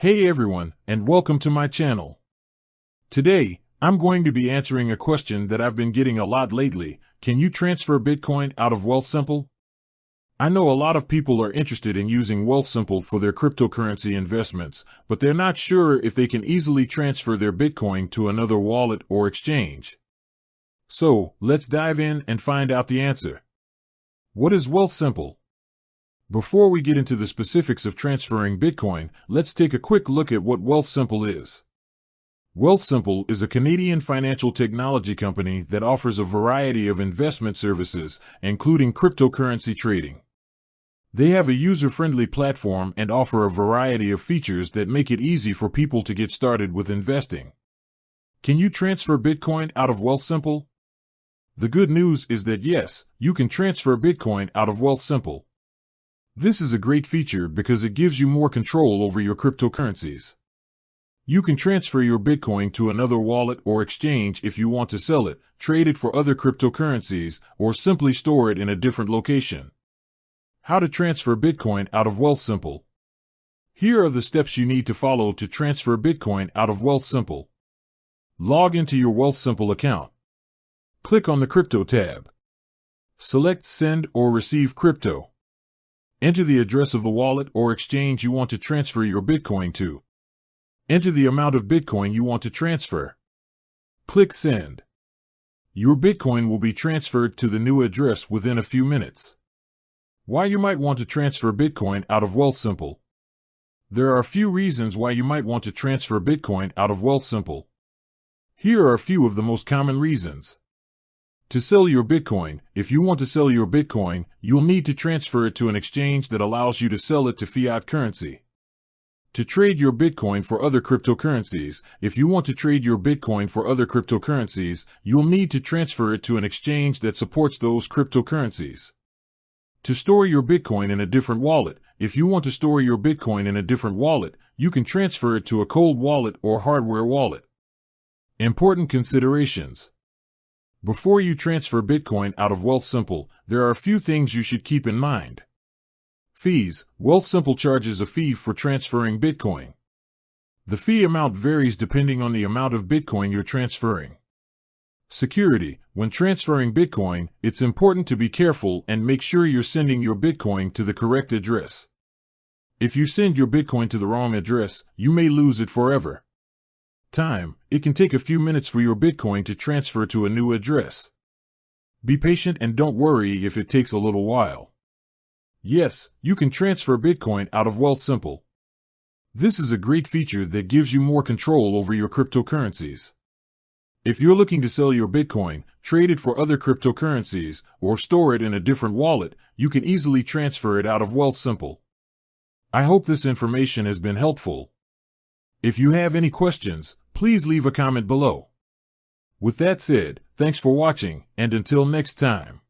Hey everyone, and welcome to my channel. Today, I'm going to be answering a question that I've been getting a lot lately. Can you transfer Bitcoin out of Wealthsimple? I know a lot of people are interested in using Wealthsimple for their cryptocurrency investments, but they're not sure if they can easily transfer their Bitcoin to another wallet or exchange. So, let's dive in and find out the answer. What is Wealthsimple? Before we get into the specifics of transferring Bitcoin, let's take a quick look at what Wealthsimple is. Wealthsimple is a Canadian financial technology company that offers a variety of investment services, including cryptocurrency trading. They have a user-friendly platform and offer a variety of features that make it easy for people to get started with investing. Can you transfer Bitcoin out of Wealthsimple? The good news is that yes, you can transfer Bitcoin out of Wealthsimple. This is a great feature because it gives you more control over your cryptocurrencies. You can transfer your Bitcoin to another wallet or exchange if you want to sell it, trade it for other cryptocurrencies, or simply store it in a different location. How to transfer Bitcoin out of Wealthsimple. Here are the steps you need to follow to transfer Bitcoin out of Wealthsimple. Log into your Wealthsimple account. Click on the Crypto tab. Select Send or Receive Crypto. Enter the address of the wallet or exchange you want to transfer your Bitcoin to. Enter the amount of Bitcoin you want to transfer. Click Send. Your Bitcoin will be transferred to the new address within a few minutes. Why you might want to transfer Bitcoin out of Wealthsimple. There are a few reasons why you might want to transfer Bitcoin out of Wealthsimple. Here are a few of the most common reasons. To sell your Bitcoin, if you want to sell your Bitcoin, you'll need to transfer it to an exchange that allows you to sell it to fiat currency. To trade your Bitcoin for other cryptocurrencies, if you want to trade your Bitcoin for other cryptocurrencies, you'll need to transfer it to an exchange that supports those cryptocurrencies. To store your Bitcoin in a different wallet, if you want to store your Bitcoin in a different wallet, you can transfer it to a cold wallet or hardware wallet. Important considerations. Before you transfer Bitcoin out of Wealthsimple, there are a few things you should keep in mind. Fees. Wealthsimple charges a fee for transferring Bitcoin. The fee amount varies depending on the amount of Bitcoin you're transferring. Security. When transferring Bitcoin, it's important to be careful and make sure you're sending your Bitcoin to the correct address. If you send your Bitcoin to the wrong address, you may lose it forever. Time. It can take a few minutes for your Bitcoin to transfer to a new address. Be patient and don't worry if it takes a little while. Yes, you can transfer Bitcoin out of Wealthsimple. This is a great feature that gives you more control over your cryptocurrencies. If you're looking to sell your Bitcoin, trade it for other cryptocurrencies, or store it in a different wallet, you can easily transfer it out of Wealthsimple. I hope this information has been helpful. If you have any questions, please leave a comment below. With that said, thanks for watching, and until next time.